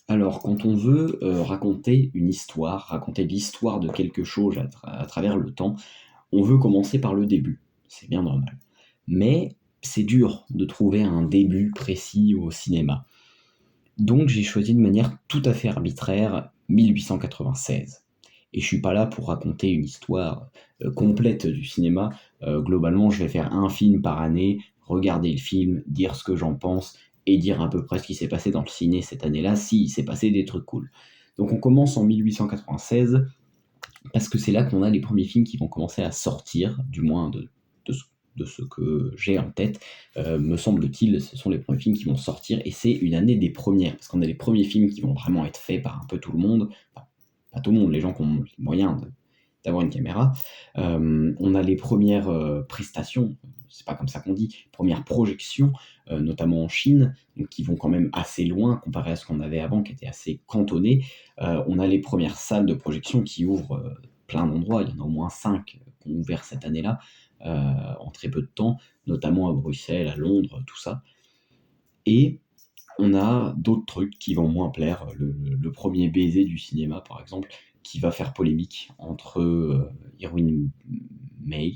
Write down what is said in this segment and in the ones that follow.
Alors, quand on veut raconter une histoire, raconter l'histoire de quelque chose à travers le temps, on veut commencer par le début. C'est bien normal. Mais c'est dur de trouver un début précis au cinéma. Donc, j'ai choisi de manière tout à fait arbitraire 1896. Et je suis pas là pour raconter une histoire complète du cinéma. Globalement, je vais faire un film par année, regarder le film, dire ce que j'en pense et dire à peu près ce qui s'est passé dans le ciné cette année-là, s'il s'est passé des trucs cool. Donc on commence en 1896 parce que c'est là qu'on a les premiers films qui vont commencer à sortir, du moins de ce, de ce que j'ai en tête. Me semble-t-il, ce sont les premiers films qui vont sortir et c'est une année des premières parce qu'on a les premiers films qui vont vraiment être faits par un peu tout le monde. Enfin, pas tout le monde, les gens qui ont les moyens d'avoir une caméra. On a les premières prestations, c'est pas comme ça qu'on dit, premières projections, notamment en Chine, donc qui vont quand même assez loin comparé à ce qu'on avait avant, qui était assez cantonné. On a les premières salles de projection qui ouvrent plein d'endroits, il y en a au moins 5 qui ont ouvert cette année-là, en très peu de temps, notamment à Bruxelles, à Londres, tout ça. Et on a d'autres trucs qui vont moins plaire. Le premier baiser du cinéma, par exemple, qui va faire polémique entre Irwin May,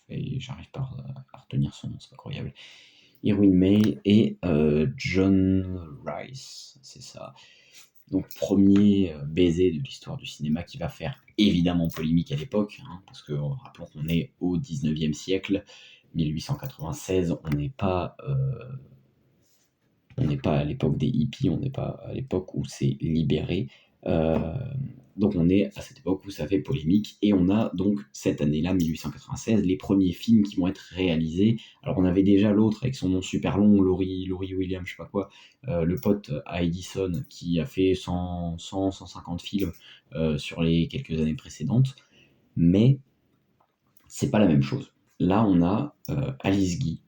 j'arrive pas à retenir son nom, c'est pas croyable. Irwin May et John Rice, c'est ça. Donc premier baiser de l'histoire du cinéma qui va faire évidemment polémique à l'époque, hein, parce que rappelons qu'on est au 19e siècle, 1896, on n'est pas à l'époque des hippies, on n'est pas à l'époque où c'est libéré. Euh, donc on est à cette époque où ça fait polémique et on a donc cette année-là, 1896, les premiers films qui vont être réalisés. Alors on avait déjà l'autre avec son nom super long, Laurie Williams, je sais pas quoi, le pote à Edison qui a fait 150 films sur les quelques années précédentes, mais c'est pas la même chose. Là on a Alice Guy,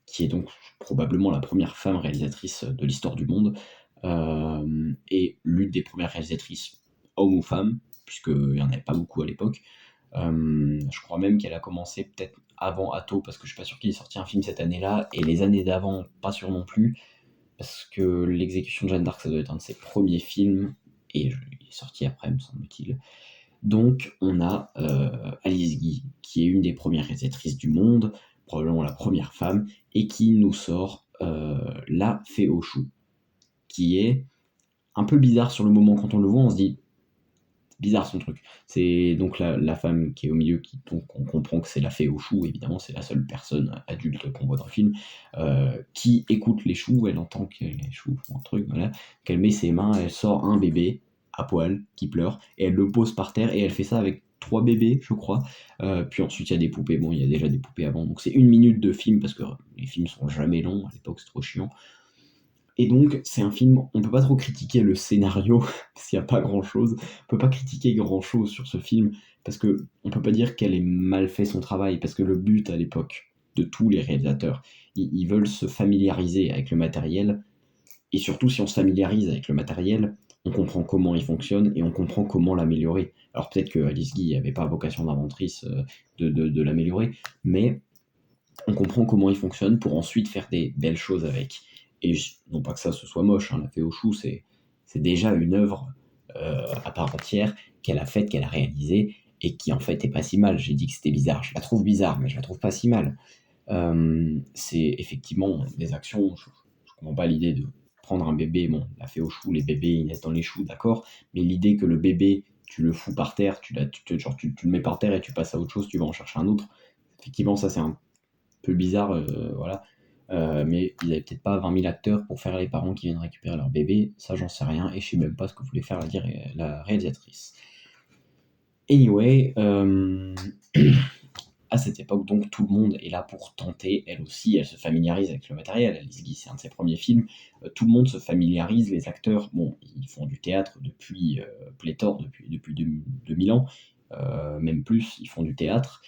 qui est donc probablement la première femme réalisatrice de l'histoire du monde, et l'une des premières réalisatrices, homme ou femme, puisqu'il n'y en avait pas beaucoup à l'époque. Je crois même qu'elle a commencé peut-être avant Atto, parce que je suis pas sûr qu'il ait sorti un film cette année-là, et les années d'avant, pas sûr non plus, parce que L'exécution de Jeanne d'Arc, ça doit être un de ses premiers films, et il est sorti après, me semble-t-il. Donc, on a Alice Guy, qui est une des premières réalisatrices du monde, probablement la première femme, et qui nous sort La Fée aux choux, qui est un peu bizarre sur le moment quand on le voit, on se dit bizarre son truc. C'est donc la femme qui est au milieu, donc on comprend que c'est la fée aux choux, évidemment, c'est la seule personne adulte qu'on voit dans le film, qui écoute les choux, elle entend que les choux font un truc, voilà, qu'elle met ses mains, elle sort un bébé à poil qui pleure, et elle le pose par terre, et elle fait ça avec 3 bébés, je crois. Puis ensuite, il y a des poupées, bon, il y a déjà des poupées avant, donc c'est 1 minute de film, parce que les films sont jamais longs, à l'époque c'est trop chiant. Et donc, c'est un film, on peut pas trop critiquer le scénario, parce qu'il y a pas grand-chose. On peut pas critiquer grand-chose sur ce film, parce que on peut pas dire qu'elle ait mal fait son travail, parce que le but à l'époque de tous les réalisateurs, ils veulent se familiariser avec le matériel, et surtout si on se familiarise avec le matériel, on comprend comment il fonctionne et on comprend comment l'améliorer. Alors peut-être que Alice Guy n'avait pas vocation d'inventrice de l'améliorer, mais on comprend comment il fonctionne pour ensuite faire des belles choses avec. Et non pas que ça ce soit moche, hein, La Fée aux choux, c'est déjà une œuvre à part entière qu'elle a faite, qu'elle a réalisée, et qui en fait est pas si mal. J'ai dit que c'était bizarre, je la trouve bizarre, mais je la trouve pas si mal. C'est effectivement des actions, je comprends pas l'idée de prendre un bébé, bon, La Fée aux choux, les bébés ils naissent dans les choux, d'accord, mais l'idée que le bébé, tu le fous par terre, genre, tu le mets par terre et tu passes à autre chose, tu vas en chercher un autre, effectivement ça c'est un peu bizarre, voilà. Mais ils avaient peut-être pas 20 000 acteurs pour faire les parents qui viennent récupérer leur bébé, ça j'en sais rien, et je sais même pas ce que voulait faire la réalisatrice. Anyway, à cette époque, donc tout le monde est là pour tenter, elle aussi, elle se familiarise avec le matériel. Alice Guy, c'est un de ses premiers films. Tout le monde se familiarise, les acteurs, bon, ils font du théâtre depuis pléthore, depuis 2000 ans, même plus, ils font du théâtre.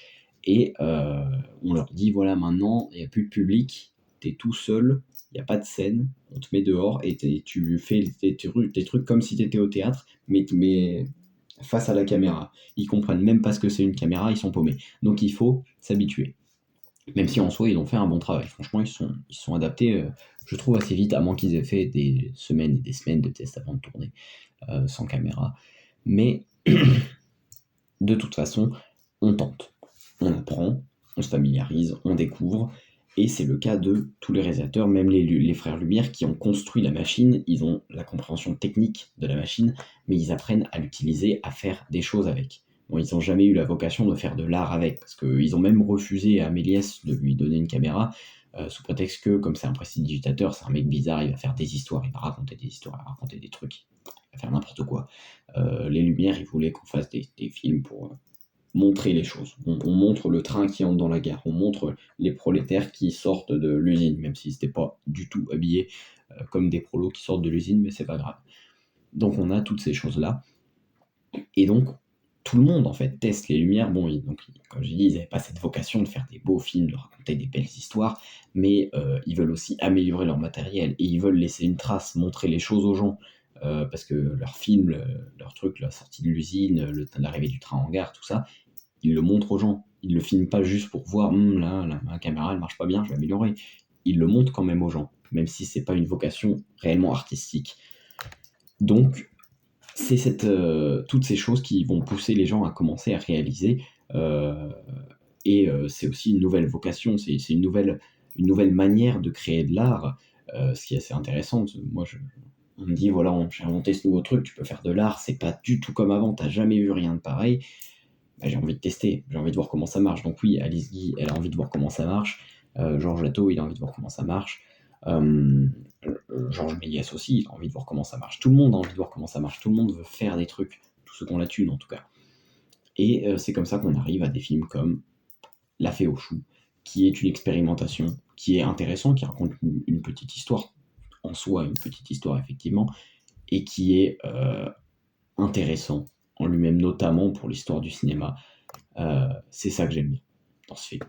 Et on leur dit voilà, maintenant, il n'y a plus de public, t'es tout seul, il n'y a pas de scène, on te met dehors et tu fais tes trucs comme si t'étais au théâtre, mais face à la caméra. Ils comprennent même pas ce que c'est une caméra, ils sont paumés. Donc il faut s'habituer. Même si en soi, ils ont fait un bon travail. Franchement, ils se sont adaptés, je trouve, assez vite, à moins qu'ils aient fait des semaines et des semaines de tests avant de tourner, sans caméra. Mais de toute façon, on tente, on apprend, on se familiarise, on découvre, et c'est le cas de tous les réalisateurs, même les frères Lumière qui ont construit la machine, ils ont la compréhension technique de la machine, mais ils apprennent à l'utiliser, à faire des choses avec. Bon, ils n'ont jamais eu la vocation de faire de l'art avec, parce qu'ils ont même refusé à Méliès de lui donner une caméra, sous prétexte que, comme c'est un prestidigitateur, c'est un mec bizarre, il va faire des histoires, il va raconter des histoires, il va raconter des trucs, il va faire n'importe quoi. Les Lumières, ils voulaient qu'on fasse des films pour montrer les choses. On montre le train qui entre dans la gare, on montre les prolétaires qui sortent de l'usine, même s'ils n'étaient pas du tout habillés comme des prolos qui sortent de l'usine, mais c'est pas grave. Donc on a toutes ces choses-là, et donc tout le monde en fait teste les Lumières. Bon, donc, comme j'ai dit, ils n'avaient pas cette vocation de faire des beaux films, de raconter des belles histoires, mais ils veulent aussi améliorer leur matériel, et ils veulent laisser une trace, montrer les choses aux gens, parce que leur film, leur truc, la sortie de l'usine, l'arrivée du train en gare, tout ça, ils le montrent aux gens. Ils le filment pas juste pour voir, là, ma caméra elle marche pas bien, je vais améliorer. Ils le montrent quand même aux gens, même si c'est pas une vocation réellement artistique. Donc, c'est toutes ces choses qui vont pousser les gens à commencer à réaliser. euh, c'est aussi une nouvelle vocation, c'est une nouvelle manière de créer de l'art, ce qui est assez intéressant. Moi, on me dit, voilà, j'ai inventé ce nouveau truc, tu peux faire de l'art, c'est pas du tout comme avant, t'as jamais vu rien de pareil. Bah, j'ai envie de tester, j'ai envie de voir comment ça marche. Donc oui, Alice Guy, elle a envie de voir comment ça marche. Georges Atto, il a envie de voir comment ça marche. Euh, Georges Méliès aussi, il a envie de voir comment ça marche. Tout le monde a envie de voir comment ça marche. Tout le monde veut faire des trucs. Tous ceux qui ont la thune, en tout cas. Et c'est comme ça qu'on arrive à des films comme La Fée aux choux, qui est une expérimentation, qui est intéressant, qui raconte une petite histoire, en soi, une petite histoire, effectivement, et qui est intéressant en lui-même, notamment pour l'histoire du cinéma. C'est ça que j'aime bien dans ce film.